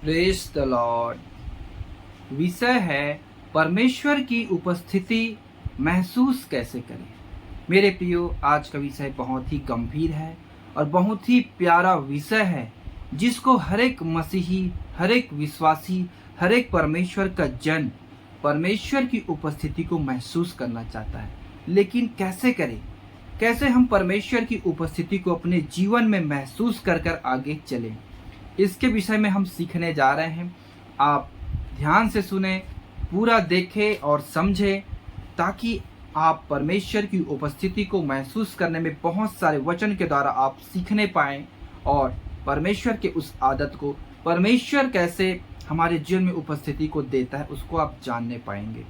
Praise the Lord. विषय है परमेश्वर की उपस्थिति महसूस कैसे करें। मेरे प्रियो, आज का विषय बहुत ही गंभीर है और बहुत ही प्यारा विषय है, जिसको हर एक मसीही, हर एक विश्वासी, हर एक परमेश्वर का जन परमेश्वर की उपस्थिति को महसूस करना चाहता है। लेकिन कैसे करें? कैसे हम परमेश्वर की उपस्थिति को अपने जीवन में महसूस कर कर आगे चलें? इसके विषय में हम सीखने जा रहे हैं। आप ध्यान से सुने, पूरा देखें और समझें, ताकि आप परमेश्वर की उपस्थिति को महसूस करने में बहुत सारे वचन के द्वारा आप सीखने पाएं और परमेश्वर के उस आदत को, परमेश्वर कैसे हमारे जीवन में उपस्थिति को देता है, उसको आप जानने पाएंगे।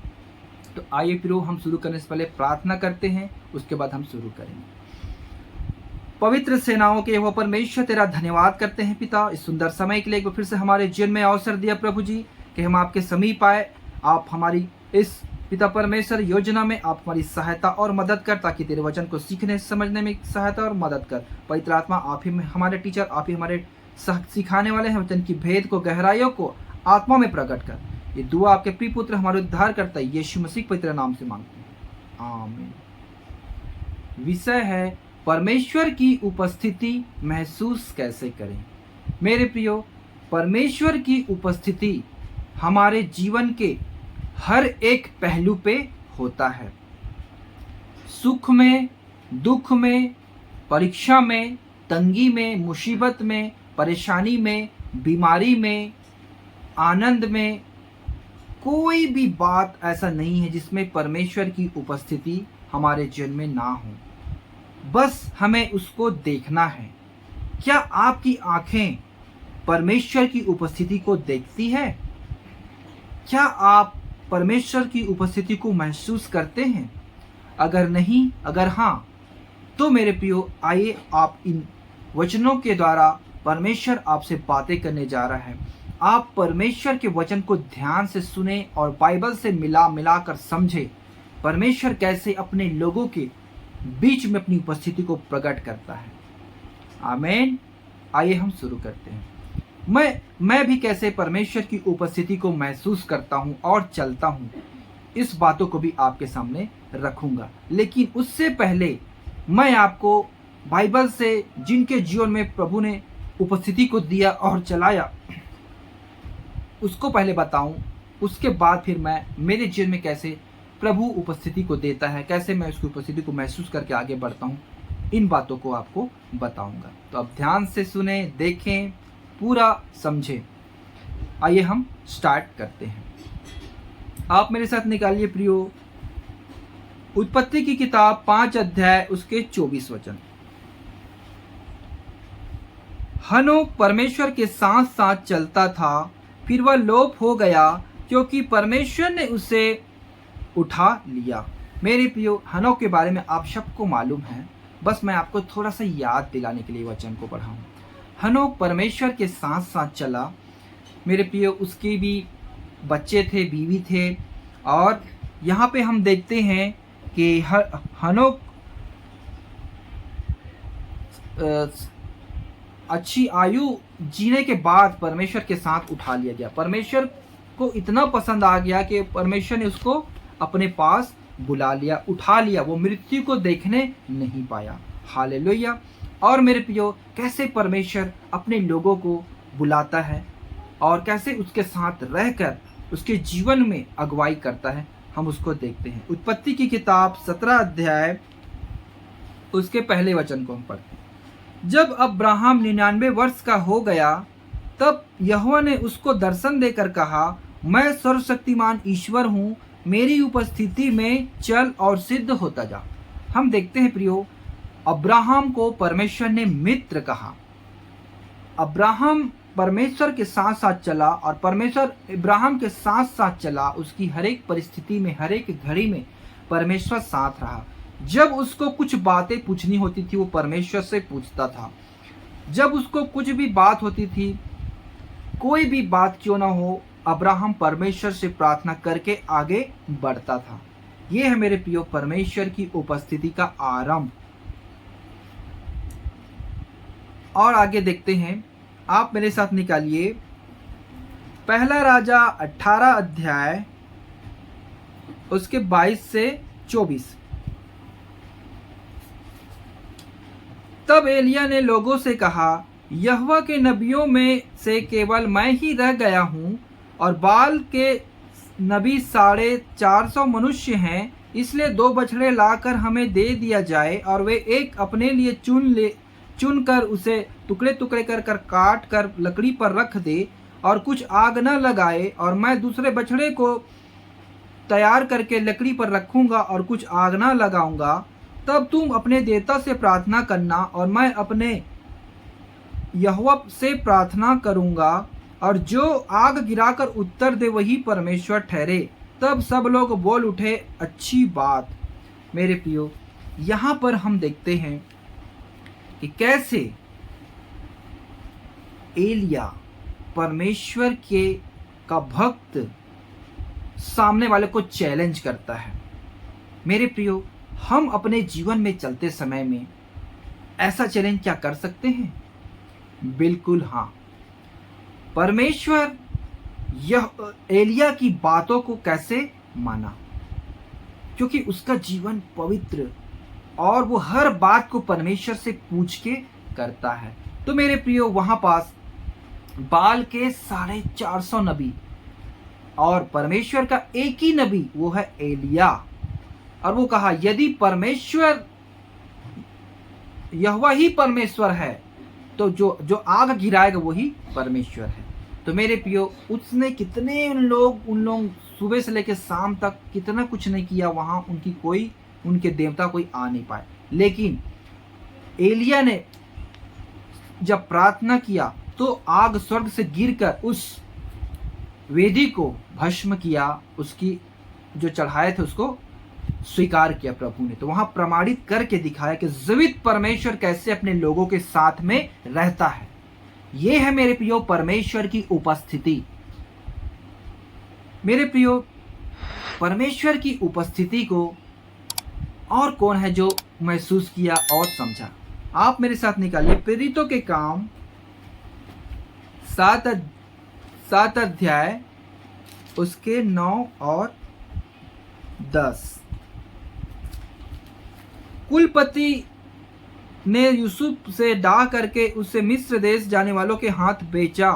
तो आइए फिर हम शुरू करने से पहले प्रार्थना करते हैं, उसके बाद हम शुरू करेंगे। पवित्र सेनाओं के यहोवा परमेश्वर, तेरा धन्यवाद करते हैं पिता, इस सुंदर समय के लिए एक बार फिर से हमारे जीवन में अवसर दिया प्रभु जी कि हम आपके समीप आए। आप हमारी इस पिता परमेश्वर योजना में आप हमारी सहायता और मदद कर, ताकि तेरे वचन को सीखने समझने में सहायता और मदद कर। पवित्र आत्मा, आप ही हमारे टीचर, आप ही हमारे सिखाने वाले हैं। वचन की भेद को, गहराइयों को आत्मा में प्रकट कर। ये दुआ आपके प्रिय पुत्र हमारे उद्धार करता है यीशु मसीह पवित्र नाम से मांगते हैं, आमीन। विषय है परमेश्वर की उपस्थिति महसूस कैसे करें। मेरे प्रियो, परमेश्वर की उपस्थिति हमारे जीवन के हर एक पहलू पे होता है। सुख में, दुख में, परीक्षा में, तंगी में, मुसीबत में, परेशानी में, बीमारी में, आनंद में, कोई भी बात ऐसा नहीं है जिसमें परमेश्वर की उपस्थिति हमारे जीवन में ना हो। बस हमें उसको देखना है। क्या आपकी आंखें परमेश्वर की उपस्थिति को देखती है? क्या आप परमेश्वर की उपस्थिति को महसूस करते हैं? अगर नहीं, अगर हाँ, तो मेरे प्रियो, आइए आप इन वचनों के द्वारा परमेश्वर आपसे बातें करने जा रहा है। आप परमेश्वर के वचन को ध्यान से सुने और बाइबल से मिला कर समझे परमेश्वर कैसे अपने लोगों के बीच में अपनी उपस्थिति को प्रकट करता है। आमीन। आइए हम शुरू करते हैं। मैं भी कैसे परमेश्वर की उपस्थिति को महसूस करता हूं और चलता हूं, इस बातों को भी आपके सामने रखूंगा। लेकिन उससे पहले मैं आपको बाइबल से जिनके जीवन में प्रभु ने उपस्थिति को दिया और चलाया, उसको पहले बताऊं। उसके बाद फिर मैं मेरे जीवन में कैसे प्रभु उपस्थिति को देता है, कैसे मैं उसकी उपस्थिति को महसूस करके आगे बढ़ता हूँ, इन बातों को आपको बताऊंगा। तो अब ध्यान से सुने, देखें, पूरा समझें। आइए हम स्टार्ट करते हैं। आप मेरे साथ निकालिए प्रियो, उत्पत्ति की किताब 5 अध्याय उसके 24 वचन। हनोक परमेश्वर के साथ साथ चलता था, फिर वह लोप हो गया क्योंकि परमेश्वर ने उसे उठा लिया। मेरे प्रियो, हनोक के बारे में आप सबको मालूम है, बस मैं आपको थोड़ा सा याद दिलाने के लिए वचन को पढ़ाऊं। हनोक परमेश्वर के साथ साथ चला। मेरे प्रियो, उसके भी बच्चे थे, बीवी थे, और यहाँ पे हम देखते हैं कि हनोक अच्छी आयु जीने के बाद परमेश्वर के साथ उठा लिया गया। परमेश्वर को इतना पसंद आ गया कि परमेश्वर ने उसको अपने पास बुला लिया, उठा लिया। वो मृत्यु को देखने नहीं पाया। हालेलुया। और मेरे प्रियो, कैसे परमेश्वर अपने लोगों को बुलाता है और कैसे उसके साथ रहकर उसके जीवन में अगुवाई करता है, हम उसको देखते हैं। उत्पत्ति की किताब 17 अध्याय उसके पहले वचन को हम पढ़ते हैं। जब अब्राहम 99 वर्ष का हो गया, तब यहोवा ने उसको दर्शन देकर कहा, मैं सर्वशक्तिमान ईश्वर हूँ, मेरी उपस्थिति में चल और सिद्ध होता जा। हम देखते हैं प्रियो, अब्राहम को परमेश्वर ने मित्र कहा। अब्राहम परमेश्वर के साथ साथ चला और परमेश्वर अब्राहम के साथ साथ चला। उसकी हर एक परिस्थिति में, हर एक घड़ी में परमेश्वर साथ रहा। जब उसको कुछ बातें पूछनी होती थी, वो परमेश्वर से पूछता था। जब उसको कुछ भी बात होती थी, कोई भी बात क्यों ना हो, अब्राहम परमेश्वर से प्रार्थना करके आगे बढ़ता था। ये है मेरे प्रियो परमेश्वर की उपस्थिति का आरंभ। और आगे देखते हैं, आप मेरे साथ निकालिए पहला राजा 18 अध्याय उसके 22 से 24। तब एलिया ने लोगों से कहा, यहोवा के नबियों में से केवल मैं ही रह गया हूँ और बाल के नबी 450 मनुष्य हैं, इसलिए 2 बछड़े लाकर हमें दे दिया जाए और वे एक अपने लिए चुन कर उसे टुकड़े टुकड़े कर काट कर लकड़ी पर रख दे और कुछ आग न लगाए, और मैं दूसरे बछड़े को तैयार करके लकड़ी पर रखूंगा और कुछ आग न लगाऊंगा। तब तुम अपने देवता से प्रार्थना करना और मैं अपने यहोवा से प्रार्थना करूंगा, और जो आग गिराकर उत्तर दे वही परमेश्वर ठहरे। तब सब लोग बोल उठे, अच्छी बात। मेरे प्रियो, यहाँ पर हम देखते हैं कि कैसे एलिया परमेश्वर का भक्त सामने वाले को चैलेंज करता है। मेरे प्रियो, हम अपने जीवन में चलते समय में ऐसा चैलेंज क्या कर सकते हैं? बिल्कुल हाँ। परमेश्वर यह एलिया की बातों को कैसे माना, क्योंकि उसका जीवन पवित्र और वो हर बात को परमेश्वर से पूछ के करता है। तो मेरे प्रियो, वहां पास बाल के 450 नबी और परमेश्वर का एक ही नबी, वो है एलिया। और वो कहा, यदि परमेश्वर यहोवा ही परमेश्वर है तो जो आग गिराएगा वही परमेश्वर है। तो मेरे प्रियो, उसने कितने उन लोग सुबह से लेकर शाम तक कितना कुछ नहीं किया, वहां उनके देवता कोई आ नहीं पाए। लेकिन एलिया ने जब प्रार्थना किया तो आग स्वर्ग से गिरकर उस वेदी को भस्म किया, उसकी जो चढ़ाए थे उसको स्वीकार किया प्रभु ने। तो वहां प्रमाणित करके दिखाया कि जीवित परमेश्वर कैसे अपने लोगों के साथ में रहता है। यह है मेरे प्रियो परमेश्वर की उपस्थिति। मेरे प्रियो, परमेश्वर की उपस्थिति को और कौन है जो महसूस किया और समझा? आप मेरे साथ निकालिए प्रेरितों के काम 7 अध्याय उसके 9 और 10। कुलपति ने यूसुफ से डाह करके उसे मिस्र देश जाने वालों के हाथ बेचा,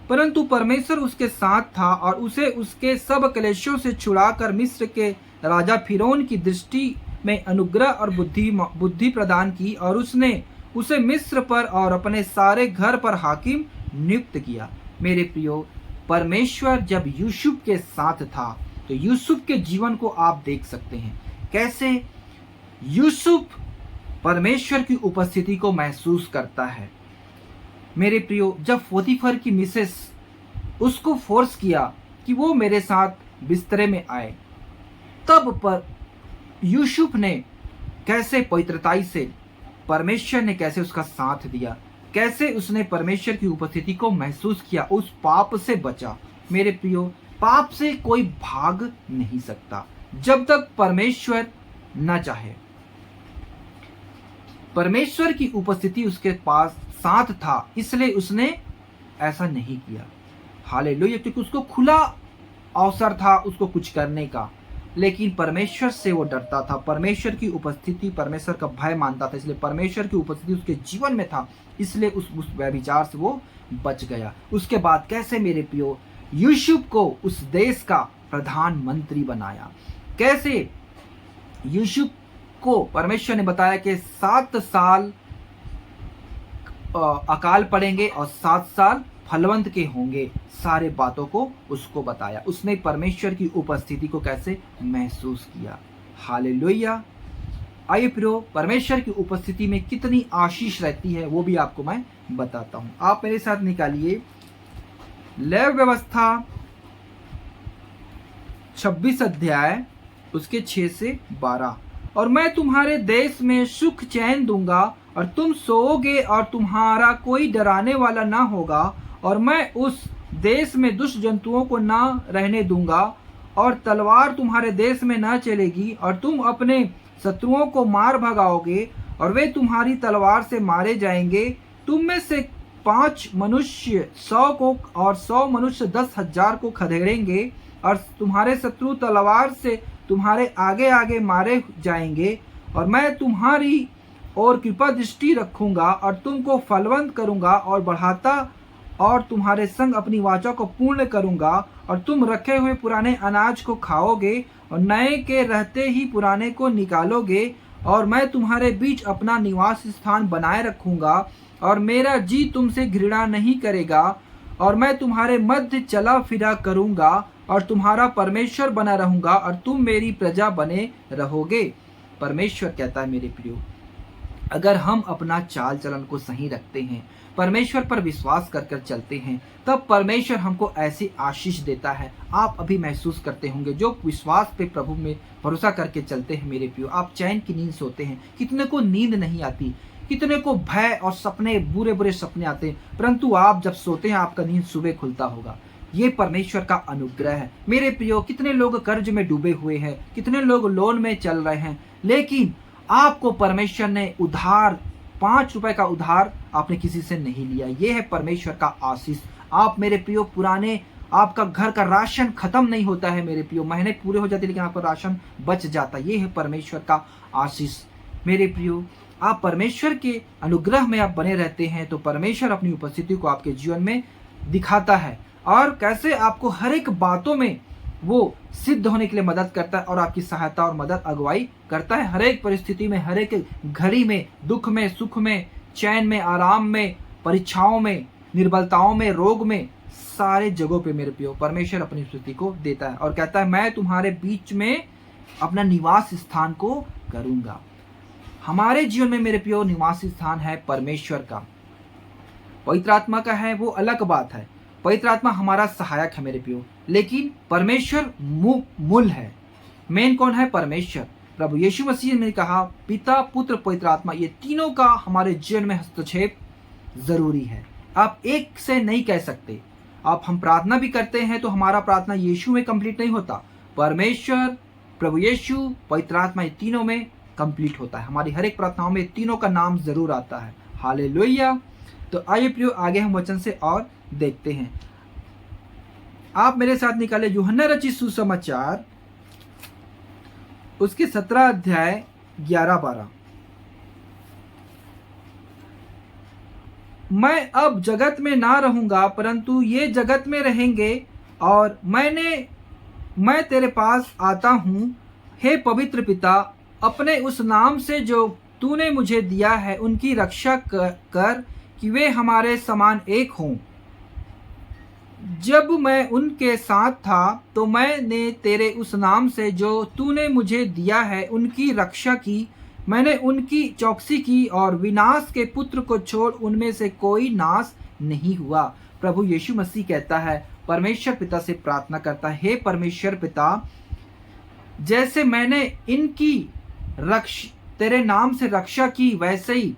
परंतु परमेश्वर उसके साथ था और उसे उसके सब क्लेशों से छुड़ाकर मिस्र के राजा फिरौन की दृष्टि में अनुग्रह और बुद्धि प्रदान की, और उसने उसे मिस्र पर और अपने सारे घर पर हाकिम नियुक्त किया। मेरे प्रियो, परमेश्वर जब यूसुफ के साथ था तो यूसुफ के जीवन को आप देख सकते हैं कैसे यूसुफ परमेश्वर की उपस्थिति को महसूस करता है। मेरे प्रियो, जब पोतीफर की मिसेस उसको फोर्स किया कि वो मेरे साथ बिस्तरे में आए, तब पर यूसुफ ने कैसे पवित्रताई से परमेश्वर ने कैसे उसका साथ दिया, कैसे उसने परमेश्वर की उपस्थिति को महसूस किया, उस पाप से बचा। मेरे प्रियो, पाप से कोई भाग नहीं सकता जब तक परमेश्वर न चाहे। परमेश्वर की उपस्थिति उसके पास साथ था, इसलिए उसने ऐसा नहीं किया। हालेलुया, क्योंकि उसको खुला अवसर था उसको कुछ करने का, लेकिन परमेश्वर से वो डरता था, परमेश्वर की उपस्थिति, परमेश्वर का भय मानता था, इसलिए परमेश्वर की उपस्थिति उसके जीवन में था, इसलिए उस व्यभिचार से वो बच गया। उसके बाद कैसे मेरे प्रियो यूसुफ को उस देश का प्रधानमंत्री बनाया, कैसे यूसुफ को परमेश्वर ने बताया कि 7 साल अकाल पड़ेंगे और 7 साल फलवंत के होंगे, सारे बातों को उसको बताया। उसने परमेश्वर की उपस्थिति को कैसे महसूस किया। हालेलुया। आइए प्रियो, परमेश्वर की उपस्थिति में कितनी आशीष रहती है वो भी आपको मैं बताता हूं। आप मेरे साथ निकालिए लेव व्यवस्था 26 अध्याय उसके 6 से 12। और मैं तुम्हारे देश में सुख चैन दूंगा और तुम सोओगे और तुम्हारा कोई डराने वाला ना होगा, और मैं उस देश में दुष्ट जंतुओं को ना रहने दूंगा, और तलवार तुम्हारे देश में ना चलेगी, और तुम अपने शत्रुओं को मार भगाओगे और वे तुम्हारी तलवार से मारे जाएंगे। तुम में से 5 मनुष्य 100 को और 100 मनुष्य 10,000 को खदेड़ेंगे और तुम्हारे शत्रु तलवार से तुम्हारे आगे आगे मारे जाएंगे। और मैं तुम्हारी और कृपा दृष्टि रखूंगा और तुमको फलवंत करूंगा और बढ़ाता और तुम्हारे संग अपनी वाचा को पूर्ण करूंगा। और तुम रखे हुए पुराने अनाज को खाओगे और नए के रहते ही पुराने को निकालोगे। और मैं तुम्हारे बीच अपना निवास स्थान बनाए रखूंगा और मेरा जी तुमसे घृणा नहीं करेगा। और मैं तुम्हारे मध्य चला फिरा करूंगा और तुम्हारा परमेश्वर बना रहूंगा और तुम मेरी प्रजा बने रहोगे। परमेश्वर कहता है मेरे प्रियो, अगर हम अपना चाल चलन को सही रखते हैं, परमेश्वर पर विश्वास कर कर चलते हैं, तब परमेश्वर हमको ऐसी आशीष देता है। आप अभी महसूस करते होंगे, जो विश्वास पे प्रभु में भरोसा करके चलते हैं मेरे प्रियो, आप चैन की नींद सोते हैं। कितने को नींद नहीं आती, कितने को भय और सपने, बुरे बुरे सपने आते हैं, परंतु आप जब सोते हैं आपका नींद सुबह खुलता होगा। ये परमेश्वर का अनुग्रह है मेरे प्रियो। कितने लोग कर्ज में डूबे हुए हैं, कितने लोग लोन में चल रहे हैं, लेकिन आपको परमेश्वर ने उधार, 5 रुपए का उधार आपने किसी से नहीं लिया। ये है परमेश्वर का आशीष। आप मेरे प्रियो, पुराने आपका घर का राशन खत्म नहीं होता है मेरे प्रियो, महीने पूरे हो जाते लेकिन आपका राशन बच जाता। ये है परमेश्वर का आशीष मेरे प्रियो। आप परमेश्वर के अनुग्रह में आप बने रहते हैं तो परमेश्वर अपनी उपस्थिति को आपके जीवन में दिखाता है और कैसे आपको हर एक बातों में वो सिद्ध होने के लिए मदद करता है और आपकी सहायता और मदद अगुवाई करता है। हर एक परिस्थिति में, हर एक घड़ी में, दुख में, सुख में, चैन में, आराम में, परीक्षाओं में, निर्बलताओं में, रोग में, सारे जगहों पे मेरे प्रियो परमेश्वर अपनी स्थिति को देता है और कहता है मैं तुम्हारे बीच में अपना निवास स्थान को करूंगा। हमारे जीवन में मेरे प्रियो निवास स्थान है परमेश्वर का, पवित्र आत्मा का है, वो अलग बात है। पवित्र आत्मा हमारा सहायक है मेरे प्रियो, लेकिन परमेश्वर मूल है। मेन कौन है? परमेश्वर। प्रभु यीशु मसीह ने कहा पिता, पुत्र, पवित्र आत्मा, ये तीनों का हमारे जीवन में हस्तक्षेप जरूरी है। आप एक से नहीं कह सकते। आप हम प्रार्थना भी करते हैं तो हमारा प्रार्थना यीशु में कंप्लीट नहीं होता, परमेश्वर, प्रभु यीशु, पवित्र आत्मा, ये तीनों में कंप्लीट होता है। हमारी हर एक प्रार्थनाओं में तीनों का नाम जरूर आता है। हालेलुया। तो आइए प्रियो, आगे हम वचन से और देखते हैं। आप मेरे साथ निकाले यूहन्ना रचित सुसमाचार, उसके 17 अध्याय 11-12। मैं अब जगत में ना रहूंगा परंतु ये जगत में रहेंगे और मैं तेरे पास आता हूं। हे पवित्र पिता, अपने उस नाम से जो तूने मुझे दिया है उनकी रक्षा कर कि वे हमारे समान एक हों। जब मैं उनके साथ था तो मैंने तेरे उस नाम से जो तूने मुझे दिया है उनकी रक्षा की। मैंने उनकी चौकसी की और विनाश के पुत्र को छोड़ उनमें से कोई नाश नहीं हुआ। प्रभु यीशु मसीह कहता है, परमेश्वर पिता से प्रार्थना करता है, हे परमेश्वर पिता, जैसे मैंने इनकी तेरे नाम से रक्षा की वैसे ही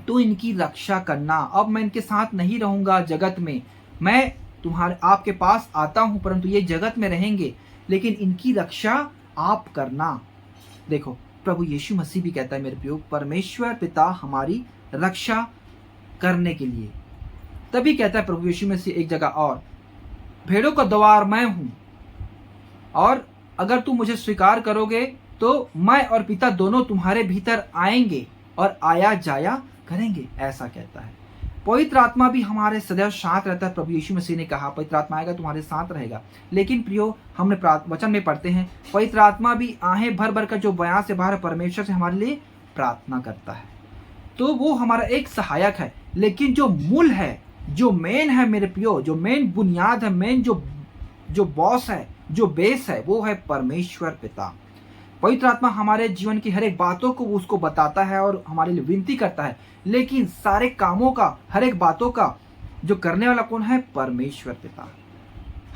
तू इनकी रक्षा करना। अब मैं इनके साथ नहीं रहूंगा जगत में, मैं आपके पास आता हूं, परंतु ये जगत में रहेंगे लेकिन इनकी रक्षा आप करना। देखो, प्रभु यीशु मसीह भी कहता है मेरे प्रियो, परमेश्वर पिता हमारी रक्षा करने के लिए, तभी कहता है प्रभु यीशु मसीह एक जगह और, भेड़ों का द्वार मैं हूं और अगर तुम मुझे स्वीकार करोगे तो मैं और पिता दोनों तुम्हारे भीतर आएंगे और आया जाया करेंगे, ऐसा कहता है। पवित्र आत्मा भी हमारे सदैव साथ रहता है। प्रभु यीशु मसीह ने कहा पवित्र आत्मा आएगा तुम्हारे साथ रहेगा। लेकिन प्रियो, हमने वचन में पढ़ते हैं पवित्र आत्मा भी आहें भर भर कर जो बयां से बाहर परमेश्वर से हमारे लिए प्रार्थना करता है। तो वो हमारा एक सहायक है, लेकिन जो मूल है, जो मेन है मेरे प्रियो, जो मेन बुनियाद है, मेन जो बॉस है, जो बेस है, वो है परमेश्वर पिता। पवित्र आत्मा हमारे जीवन की हर एक बातों को उसको बताता है और हमारे लिए विनती करता है, लेकिन सारे कामों का, हर एक बातों का जो करने वाला कौन है? परमेश्वर पिता।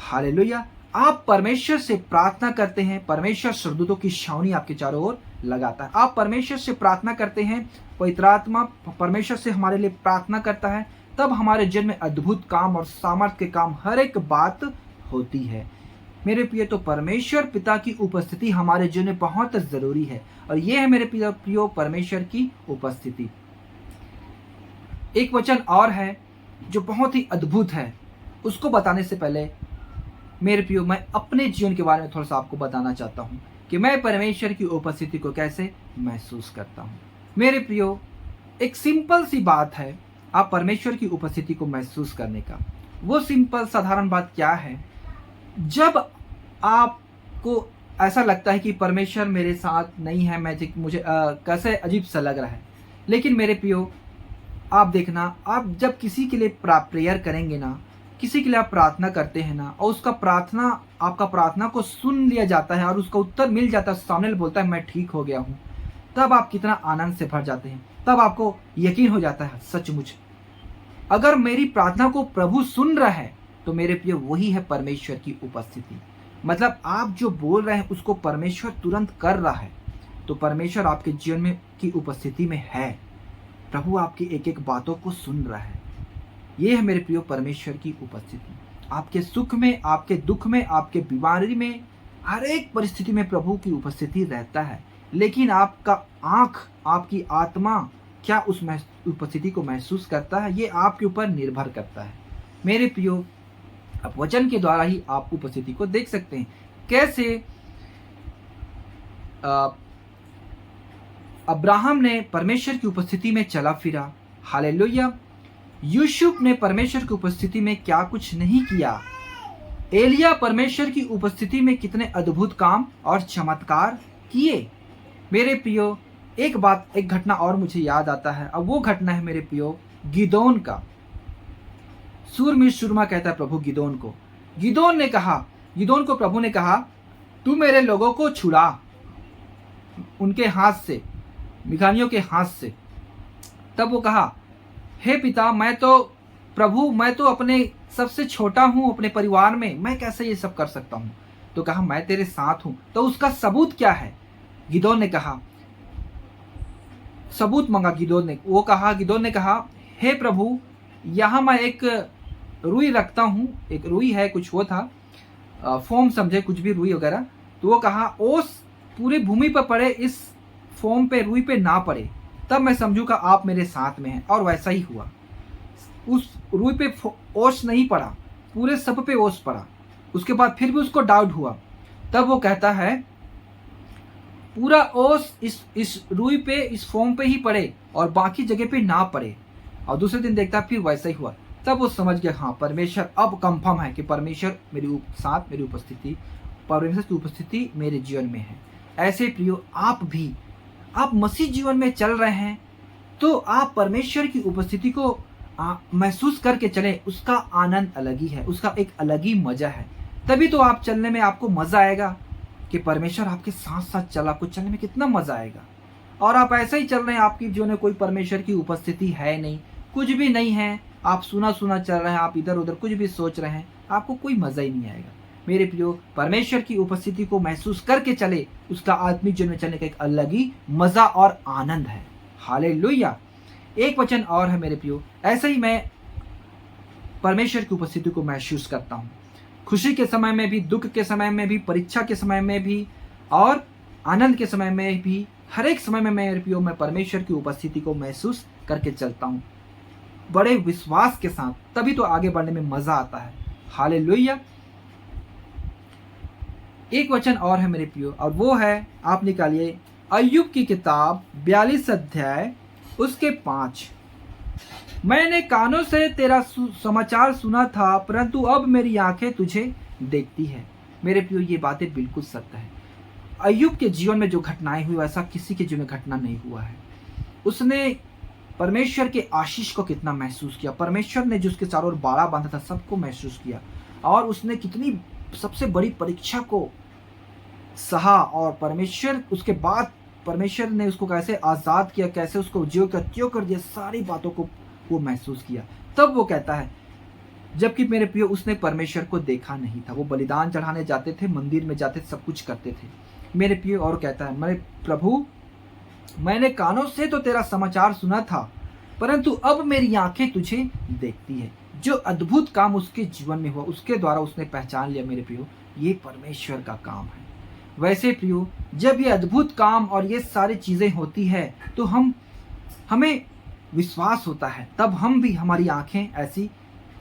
हालेलुया। आप परमेश्वर से प्रार्थना करते हैं, परमेश्वर स्वर्गदूतों की छावनी आपके चारों ओर लगाता है। आप परमेश्वर से प्रार्थना करते हैं, पवित्र आत्मा परमेश्वर से हमारे लिए प्रार्थना करता है, तब हमारे जीवन में अद्भुत काम और सामर्थ्य के काम हर एक बात होती है मेरे प्रिय। तो परमेश्वर पिता की उपस्थिति हमारे जीवन में बहुत जरूरी है और यह है मेरे प्रियो परमेश्वर की उपस्थिति। एक वचन और है जो बहुत ही अद्भुत है, उसको बताने से पहले मेरे प्रियो मैं अपने जीवन के बारे में थोड़ा सा आपको बताना चाहता हूँ कि मैं परमेश्वर की उपस्थिति को कैसे महसूस करता हूँ। मेरे प्रियो, एक सिंपल सी बात है आप परमेश्वर की उपस्थिति को महसूस करने का। वो सिंपल साधारण बात क्या है? जब आपको ऐसा लगता है कि परमेश्वर मेरे साथ नहीं है, मुझे कैसे अजीब सा लग रहा है। लेकिन मेरे प्रियो, आप देखना, आप जब किसी के लिए प्रेयर करेंगे ना, किसी के लिए आप प्रार्थना करते हैं ना, और उसका आपका प्रार्थना को सुन लिया जाता है और उसका उत्तर मिल जाता है, सामने बोलता है मैं ठीक हो गया हूँ, तब आप कितना आनंद से भर जाते हैं। तब आपको यकीन हो जाता है सचमुच अगर मेरी प्रार्थना को प्रभु सुन रहा है तो मेरे प्रिय वही है परमेश्वर की उपस्थिति। मतलब आप जो बोल रहे हैं उसको परमेश्वर तुरंत कर रहा है, तो परमेश्वर आपके जीवन में की उपस्थिति में है। प्रभु आपकी एक एक बातों को सुन रहा है। ये है मेरे प्रियो परमेश्वर की उपस्थिति। आपके सुख में, आपके दुख में, आपके बीमारी में, हर एक परिस्थिति में प्रभु की उपस्थिति रहता है। लेकिन आपका आँख, आपकी आत्मा क्या उस उपस्थिति को महसूस करता है, ये आपके ऊपर निर्भर करता है। मेरे प्रियो, अब वचन के द्वारा ही आप उपस्थिति को देख सकते हैं। कैसे अब्राहम ने परमेश्वर की उपस्थिति में चला फिरा, हालेलुया। यूसुफ ने परमेश्वर की उपस्थिति में क्या कुछ नहीं किया। एलिया परमेश्वर की उपस्थिति में कितने अद्भुत काम और चमत्कार किए। मेरे प्रियो, एक घटना और मुझे याद आता है। अब वो घटना है मेरे प्रियो गिदोन का। सूरमीर सुरमा कहता है प्रभु गिदोन को। गिदोन को प्रभु ने कहा, तू मेरे लोगों को छुड़ा उनके हाथ से, मिघानियों के हाथ से। तब वो कहा, हे पिता, मैं तो अपने सबसे छोटा हूं अपने परिवार में, मैं कैसे ये सब कर सकता हूं? तो कहा, मैं तेरे साथ हूं। तो उसका सबूत क्या है? गिदोन ने कहा, सबूत मांगा गिदोन ने कहा, हे प्रभु, यहाँ मैं एक रुई रखता हूँ। एक रुई है, कुछ वो था, फोम समझे, कुछ भी रुई वगैरह। तो वो कहा, ओस पूरी भूमि पर पड़े, इस फोम पे, रुई पे ना पड़े, तब मैं समझूंगा आप मेरे साथ में हैं। और वैसा ही हुआ। उस रुई पे ओस नहीं पड़ा, पूरे सब पे ओस पड़ा। उसके बाद फिर भी उसको डाउट हुआ। तब वो कहता है, पूरा ओस इस रुई पे, इस फोम पे ही पड़े और बाकी जगह पे ना पड़े। और दूसरे दिन देखता फिर वैसा ही हुआ। तब वो समझ गया, हाँ, परमेश्वर अब कंफर्म है कि परमेश्वर मेरी साथ, मेरी उपस्थिति, परमेश्वर की उपस्थिति मेरे जीवन में है। ऐसे प्रियो, आप मसीह जीवन में चल रहे हैं तो आप परमेश्वर की उपस्थिति को महसूस करके चलें। उसका आनंद अलग ही है, उसका एक अलग ही मजा है। तभी तो आप चलने में आपको मजा आएगा कि परमेश्वर आपके साथ साथ चला, आपको चलने में कितना मजा आएगा। और आप ऐसे ही चल रहे हैं, आपकी जीवन में कोई परमेश्वर की उपस्थिति है नहीं, कुछ भी नहीं है, आप सुना चल रहे हैं, आप इधर उधर कुछ भी सोच रहे हैं, आपको कोई मजा ही नहीं आएगा। मेरे प्रियो, परमेश्वर की उपस्थिति को महसूस करके चले, उसका आत्मिक जीवन में चलने का एक अलग ही मजा और आनंद है। हालेलुया। एक वचन और है मेरे प्रियो, ऐसे ही मैं परमेश्वर की उपस्थिति को महसूस करता हूँ। खुशी के समय में भी, दुख के समय में भी, परीक्षा के समय में भी और आनंद के समय में भी, हर एक समय में मेरे प्रियो मैं परमेश्वर की उपस्थिति को महसूस करके चलता हूँ, बड़े विश्वास के साथ। तभी तो आगे बढ़ने में मजा आता है। हालेलुया। एक वचन और है मेरे प्रियो, और वो है, आप निकालिए अय्यूब की किताब 42 अध्याय उसके 5। मैंने कानों से तेरा समाचार सुना था, परंतु अब मेरी आंखें तुझे देखती है। मेरे प्रियो, ये बातें बिल्कुल सत्य है। अय्यूब के जीवन में जो घटनाएं हुई, वैसा किसी के जीवन में घटना नहीं हुआ है। उसने परमेश्वर के आशीष को कितना महसूस किया। परमेश्वर ने जो उसके चारों ओर बाड़ा बांधा था, सबको महसूस किया। और उसने कितनी सबसे बड़ी परीक्षा को सहा, और परमेश्वर उसके बाद परमेश्वर ने उसको कैसे आज़ाद किया, कैसे उसको ज्यों का त्यों कर दिया, सारी बातों को वो महसूस किया। तब वो कहता है, जबकि मेरे प्रियो उसने परमेश्वर को देखा नहीं था। वो बलिदान चढ़ाने जाते थे, मंदिर में जाते थे, सब कुछ करते थे मेरे प्रियो। और कहता है, मेरे प्रभु, मैंने कानों से तो तेरा समाचार सुना था, परंतु अब मेरी आंखें तुझे देखती है। जो अद्भुत काम उसके जीवन में हुआ, उसके द्वारा उसने पहचान लिया मेरे प्रियो, ये परमेश्वर का काम है। वैसे प्रियो, जब ये अद्भुत काम और ये सारी चीजें होती है तो हमें विश्वास होता है तब हम भी, हमारी आंखें ऐसी,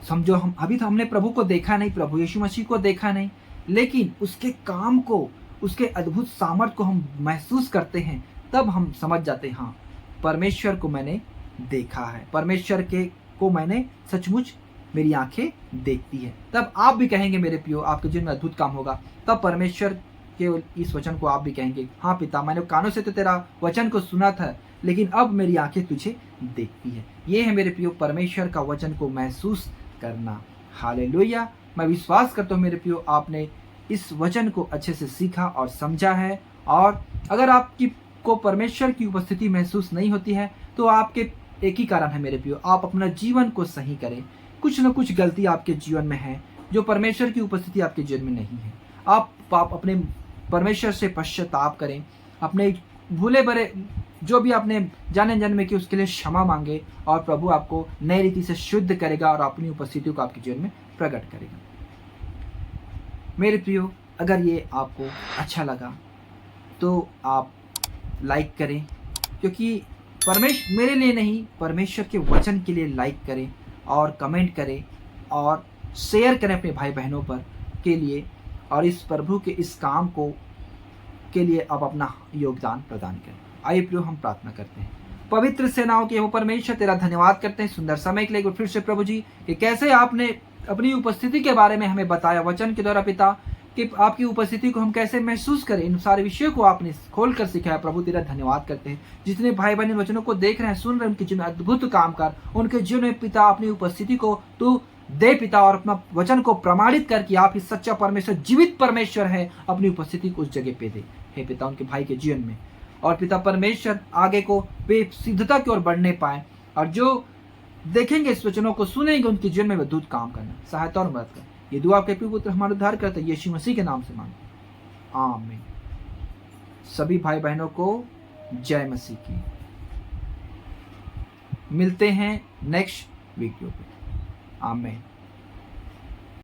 समझो हम अभी तो हमने प्रभु को देखा नहीं, प्रभु यीशु मसीह को देखा नहीं, लेकिन उसके काम को, उसके अद्भुत सामर्थ को हम महसूस करते हैं, तब हम समझ जाते हैं हाँ परमेश्वर को मैंने देखा है, परमेश्वर के को मैंने सचमुच मेरी आंखें देखती है। तब आप भी कहेंगे मेरे प्रियो आपके जीवन में अद्भुत काम होगा। तब परमेश्वर के इस वचन को आप भी कहेंगे हाँ पिता, मैंने कानों से तो तेरा वचन को सुना था, लेकिन अब मेरी आंखें तुझे देखती है। ये है मेरे प्रियो परमेश्वर का वचन को महसूस करना। हालेलुया। मैं विश्वास करता हूँ मेरे प्रियो आपने इस वचन को अच्छे से सीखा और समझा है। और अगर आपकी को परमेश्वर की उपस्थिति महसूस नहीं होती है तो आपके एक ही कारण है मेरे प्रियो, आप अपना जीवन को सही करें। कुछ न कुछ गलती आपके जीवन में है जो परमेश्वर की उपस्थिति आपके जीवन में नहीं है। आप अपने परमेश्वर से पश्चाताप करें, अपने भूले भरे जो भी आपने जाने जन्मे की उसके लिए क्षमा मांगे, और प्रभु आपको नई रीति से शुद्ध करेगा और अपनी उपस्थिति को आपके जीवन में प्रकट करेगा। मेरे प्रियो अगर ये आपको अच्छा लगा तो आप लाइक करें, क्योंकि मेरे लिए नहीं, परमेश्वर के वचन के लिए लाइक करें और कमेंट करें और शेयर करें अपने भाई बहनों पर के लिए, और इस प्रभु के इस काम को के लिए आप अपना योगदान प्रदान करें। आइए प्रियो हम प्रार्थना करते हैं। पवित्र सेनाओं के वो परमेश्वर तेरा धन्यवाद करते हैं सुंदर समय के लिए फिर से प्रभु जी, कि कैसे आपने अपनी उपस्थिति के बारे में हमें बताया वचन के द्वारा पिता, कि आपकी उपस्थिति को हम कैसे महसूस करें। इन सारे विषयों को आपने खोल कर सिखाया प्रभु, तेरा धन्यवाद करते हैं। जितने भाई बहन इन वचनों को देख रहे हैं, सुन रहे हैं, उनके जीवन में अद्भुत काम कर, उनके जीवन में पिता अपनी उपस्थिति को तू दे पिता, और अपना वचन को प्रमाणित कर कि आप ही सच्चा परमेश्वर, जीवित परमेश्वर है, अपनी उपस्थिति को उस जगह पे दे हे पिता उनके भाई के जीवन में। और पिता परमेश्वर आगे को वे सिद्धता की ओर बढ़ने पाए, और जो देखेंगे इस वचनों को सुनेंगे उनके जीवन में अद्भुत काम करना सहायता और मदद कर। ये दुआ आपके प्रिय पुत्र हमारे उद्धार करते यीशु मसीह के नाम से मांगते आमीन। सभी भाई बहनों को जय मसीह की। मिलते हैं नेक्स्ट वीडियो पे। आमीन।